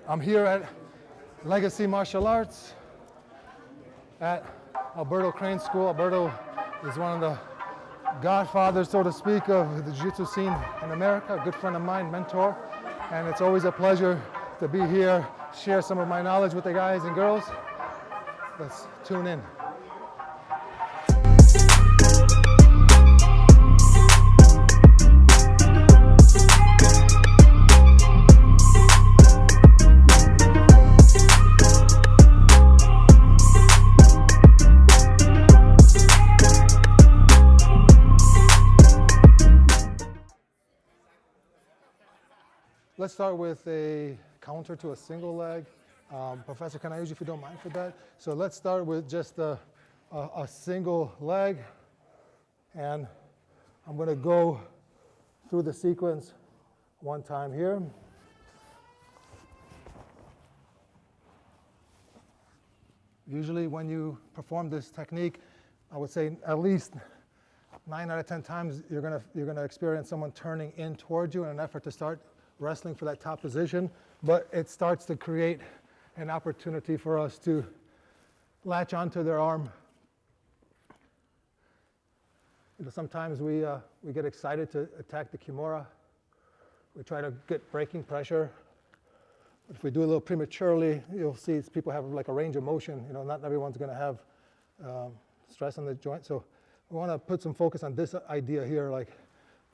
I'm here at Legacy Martial Arts at Alberto Crane School. Alberto is one of the godfathers, so to speak, of the jiu-jitsu scene in America, a good friend of mine, mentor, and it's always a pleasure to be here, share some of my knowledge with the guys and girls. Let's tune in. Let's start with a counter to a single leg. Professor, can I use you if you don't mind for that? So let's start with just a single leg. And I'm going to go through the sequence one time here. Usually when you perform this technique, I would say at least 9 out of 10 times you're going to experience someone turning in towards you in an effort to start wrestling for that top position, but it starts to create an opportunity for us to latch onto their arm. You know, sometimes we get excited to attack the Kimura. We try to get breaking pressure. But if we do a little prematurely, you'll see people have like a range of motion. You know, not everyone's going to have stress on the joint. So we want to put some focus on this idea here. Like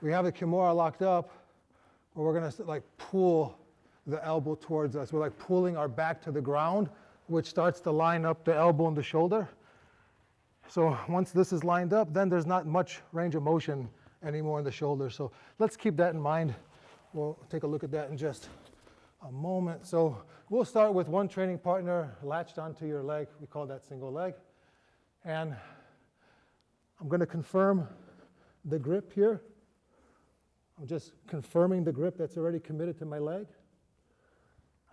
we have the Kimura locked up, but we're going to like pull the elbow towards us. We're like pulling our back to the ground, which starts to line up the elbow and the shoulder. So once this is lined up, then there's not much range of motion anymore in the shoulder. So let's keep that in mind. We'll take a look at that in just a moment. So we'll start with one training partner latched onto your leg. We call that single leg. And I'm going to confirm the grip here. I'm just confirming the grip that's already committed to my leg.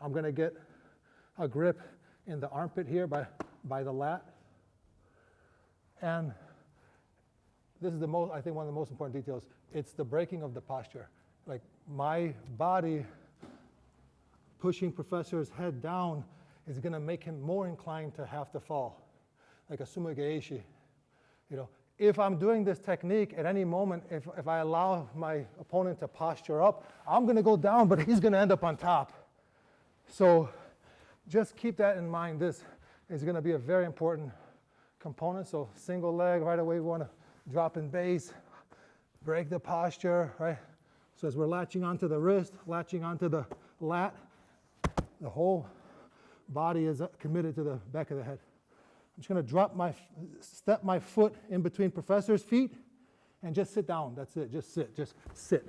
I'm going to get a grip in the armpit here by the lat. And this is I think one of the most important details. It's the breaking of the posture. Like my body pushing Professor's head down is going to make him more inclined to have to fall, like a sumogeaishi. You know, if I'm doing this technique at any moment, if I allow my opponent to posture up, I'm going to go down, but he's going to end up on top. So just keep that in mind. This is going to be a very important component. So single leg, right away we want to drop in base, break the posture, right? So as we're latching onto the wrist, latching onto the lat, the whole body is committed to the back of the head. I'm just going to step my foot in between Professor's feet and just sit down. That's it. Just sit.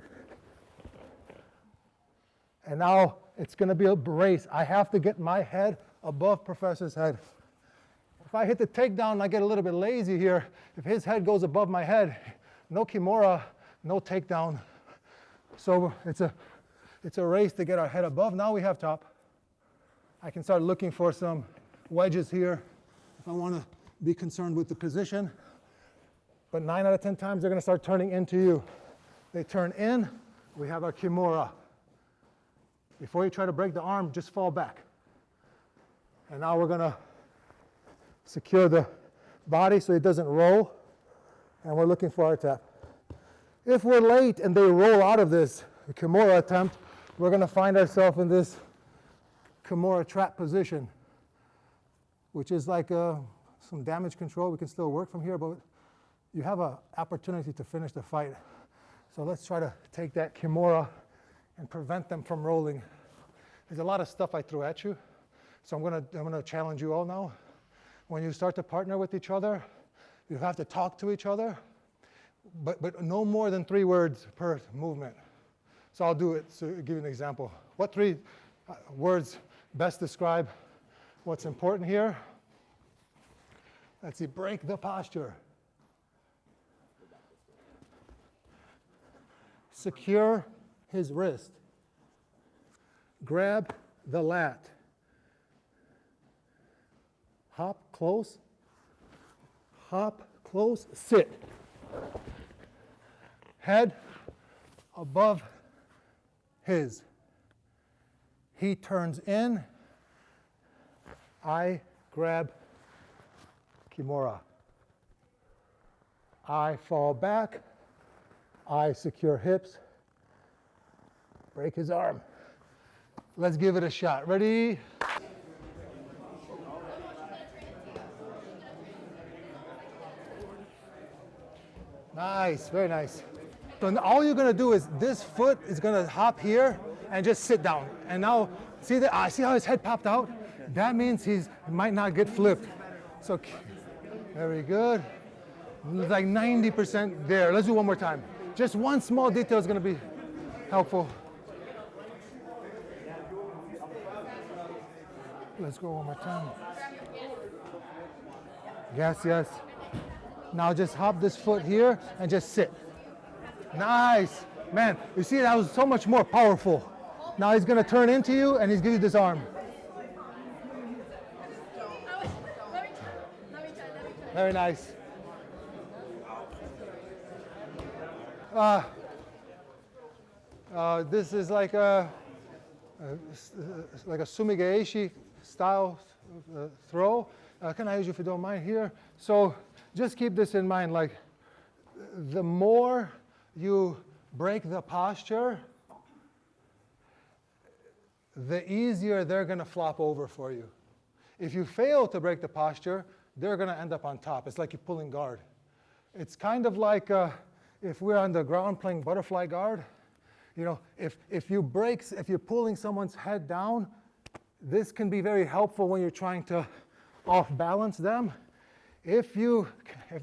And now it's going to be a brace. I have to get my head above Professor's head. If I hit the takedown and I get a little bit lazy here, if his head goes above my head, no Kimura, no takedown. So it's a race to get our head above. Now we have top. I can start looking for some wedges here. I want to be concerned with the position, but 9 out of 10 times they're going to start turning into you. They turn in, we have our Kimura. Before you try to break the arm, just fall back. And now we're going to secure the body so it doesn't roll, and we're looking for our tap. If we're late and they roll out of this Kimura attempt, we're going to find ourselves in this Kimura trap position, which is like some damage control. We can still work from here, but you have an opportunity to finish the fight. So let's try to take that Kimura and prevent them from rolling. There's a lot of stuff I threw at you, so I'm gonna challenge you all now. When you start to partner with each other, you have to talk to each other, but no more than 3 words per movement. So I'll do it to give you an example. What 3 words best describe what's important here? Let's see, break the posture. Secure his wrist. Grab the lat. Hop close. Hop close, sit. Head above his. He turns in. I grab Kimura. I fall back. I secure hips. Break his arm. Let's give it a shot. Ready? Nice, very nice. So all you're gonna do is this foot is gonna hop here and just sit down. And now, see that? See how his head popped out? That means he might not get flipped. So, very good. Like 90% there. Let's do one more time. Just one small detail is gonna be helpful. Let's go one more time. Yes, yes. Now just hop this foot here and just sit. Nice. Man, you see that was so much more powerful. Now he's gonna turn into you and he's giving you this arm. Very nice. This is like a sumigaeshi style throw. Can I use you if you don't mind here? So just keep this in mind, like the more you break the posture, the easier they're gonna flop over for you. If you fail to break the posture, they're gonna end up on top. It's like you're pulling guard. It's kind of like if we're on the ground playing butterfly guard, you know, if you're pulling someone's head down, this can be very helpful when you're trying to off balance them. If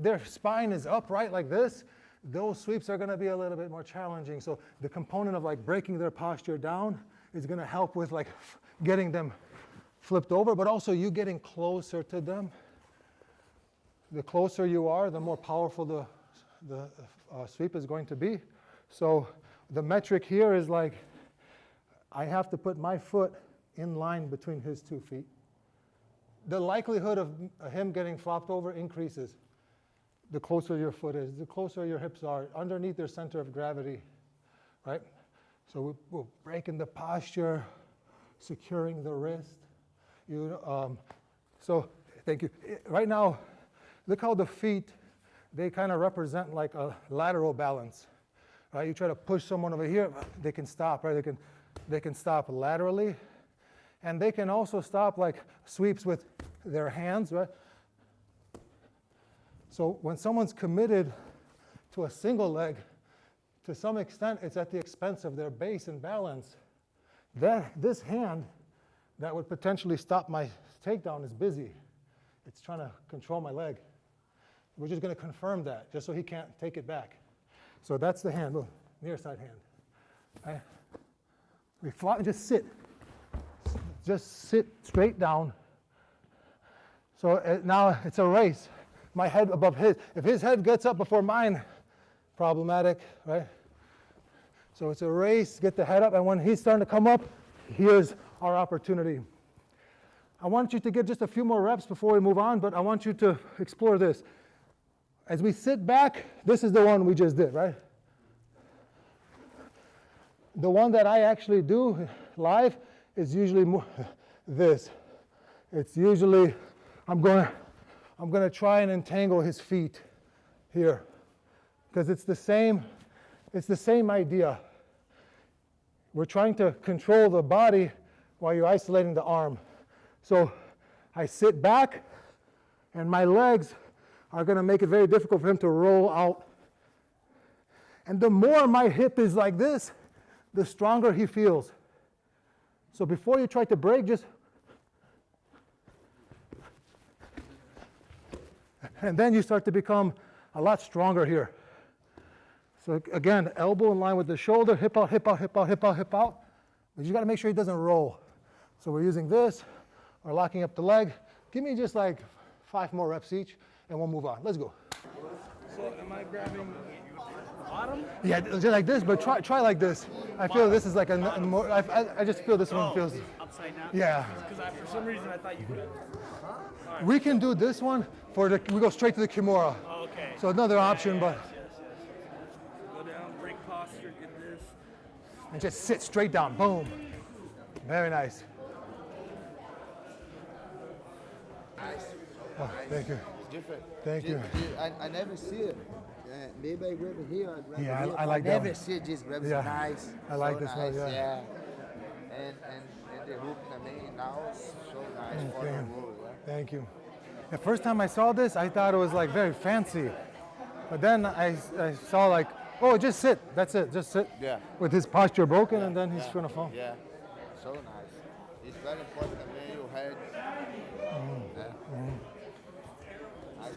their spine is upright like this, those sweeps are gonna be a little bit more challenging. So the component of like breaking their posture down is gonna help with like getting them flipped over, but also you getting closer to them. The closer you are, the more powerful the sweep is going to be. So the metric here is like, I have to put my foot in line between his 2 feet. The likelihood of him getting flopped over increases the closer your foot is, the closer your hips are, underneath their center of gravity, right? So we're breaking the posture, securing the wrist. So thank you. Right now, look how the feet, they kind of represent like a lateral balance, right? You try to push someone over here, they can stop, right? They can stop laterally, and they can also stop like sweeps with their hands, right? So when someone's committed to a single leg, to some extent, it's at the expense of their base and balance. This hand that would potentially stop my takedown is busy. It's trying to control my leg. We're just going to confirm that, just so he can't take it back. So that's the hand, look, near side hand. Right? We flop and just sit. Just sit straight down. So now it's a race. My head above his. If his head gets up before mine, problematic, right? So it's a race, get the head up, and when he's starting to come up, here's our opportunity. I want you to get just a few more reps before we move on, but I want you to explore this. As we sit back, this is the one we just did, right? The one that I actually do live is usually more this. It's usually, I'm gonna try and entangle his feet here, because it's the same idea. We're trying to control the body while you're isolating the arm. So I sit back, and my legs are going to make it very difficult for him to roll out. And the more my hip is like this, the stronger he feels. So before you try to break, just, and then you start to become a lot stronger here. So again, elbow in line with the shoulder, hip out, hip out, hip out, hip out, hip out. But you got to make sure he doesn't roll. So we're using this, or locking up the leg. Give me just like 5 more reps each, and we'll move on. Let's go. So am I grabbing the bottom? Yeah, just like this, but try like this. I feel this is like a more, I just feel this one feels. Upside down? Yeah. Because for some reason I thought you could. Right. We can do this one we go straight to the Kimura. Oh, okay. So another option, but. Yes. Go down, break posture, get this. And just sit straight down, boom. Very nice. Nice. Oh, thank you. It's different. Thank you. I never see it. Maybe I grab it here. I grab Yeah, it here. I like that never one. see it. Just grab it. Yeah. Nice. I like so this nice. one, yeah. And the hook também now is so nice for the Okay. roll. Yeah. Thank you. The first time I saw this, I thought it was like very fancy. But then I saw like, oh, just sit. That's it. Just sit. Yeah. With his posture broken, and then he's gonna fall. Yeah. So nice. It's very important também your head. Yeah. Nice.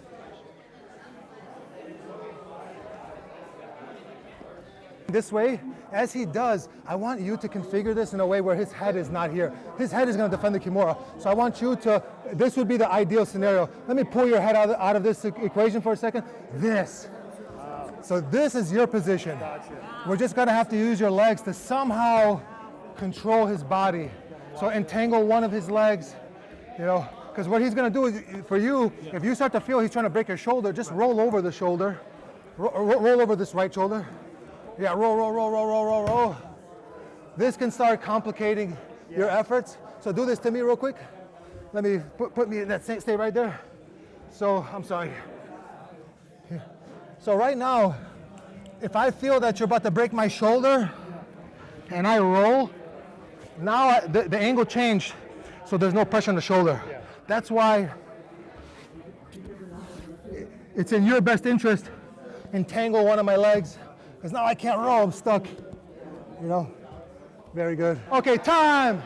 This way, as he does, I want you to configure this in a way where his head is not here. His head is going to defend the Kimura. So I want you to, this would be the ideal scenario. Let me pull your head out of this equation for a second. This. So this is your position. We're just going to have to use your legs to somehow control his body. So entangle one of his legs, you know, because what he's going to do is, for you, if you start to feel he's trying to break your shoulder, just roll over the shoulder. Roll over this right shoulder. Yeah, roll. This can start complicating your efforts. So do this to me real quick. Let me put me in that, stay right there. So, I'm sorry. Here. So right now, if I feel that you're about to break my shoulder and I roll, now the angle changed, so there's no pressure on the shoulder. Yeah. That's why it's in your best interest, entangle one of my legs. Because now I can't roll, I'm stuck. You know? Very good. Okay, time.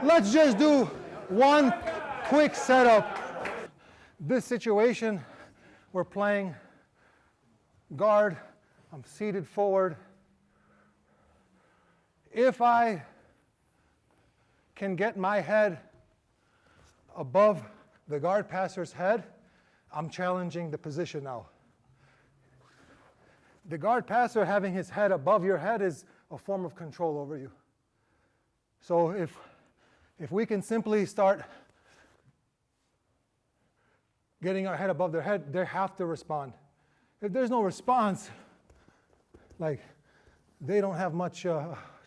Let's just do one quick setup. This situation, we're playing guard. I'm seated forward. If I can get my head above the guard passer's head, I'm challenging the position now. The guard passer having his head above your head is a form of control over you. So if we can simply start getting our head above their head, they have to respond. If there's no response, like they don't have much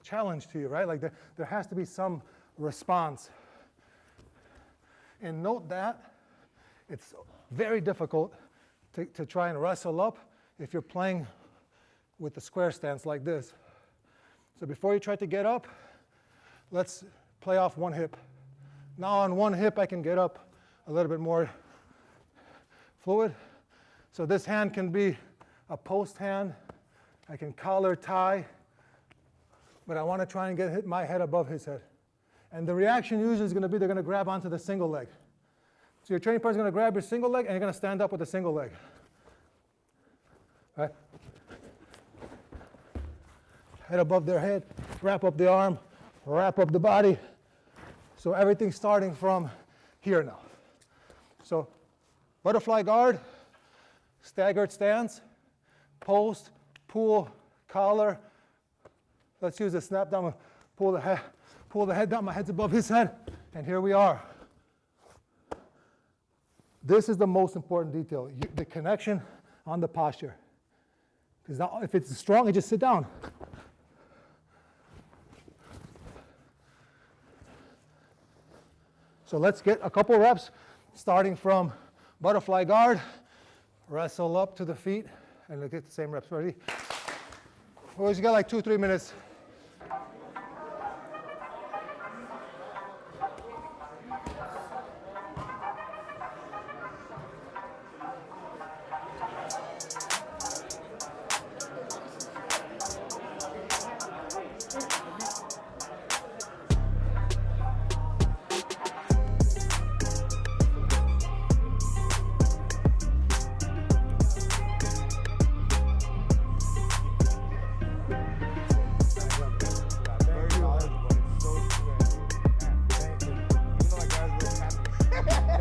challenge to you, right? Like there has to be some response. And note that it's very difficult to try and wrestle up if you're playing with the square stance like this. So before you try to get up, let's play off one hip. Now on one hip I can get up a little bit more fluid. So this hand can be a post hand. I can collar tie, but I want to try and hit my head above his head. And the reaction usually is going to be they're going to grab onto the single leg. So your training partner is going to grab your single leg, and you're going to stand up with the single leg. Right? Head above their head, wrap up the arm, wrap up the body. So everything's starting from here now. So butterfly guard, staggered stance, post, pull, collar. Let's use the snap down, pull the head down, my head's above his head, and here we are. This is the most important detail, the connection on the posture. Because now if it's strong, you just sit down. So let's get a couple reps, starting from butterfly guard, wrestle up to the feet, and look at the same reps. Ready? We always got like 2-3 minutes.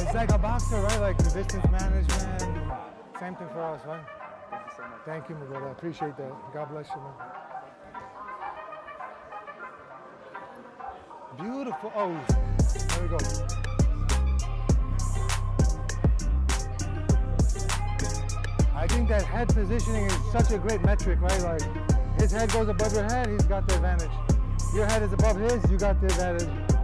It's like a boxer, right? Like the distance management. Same thing for us, right? Thank you so much. Thank you, my brother. I appreciate that. God bless you, man. Beautiful. Oh, there we go. I think that head positioning is such a great metric, right? Like, his head goes above your head, he's got the advantage. Your head is above his, you got the advantage.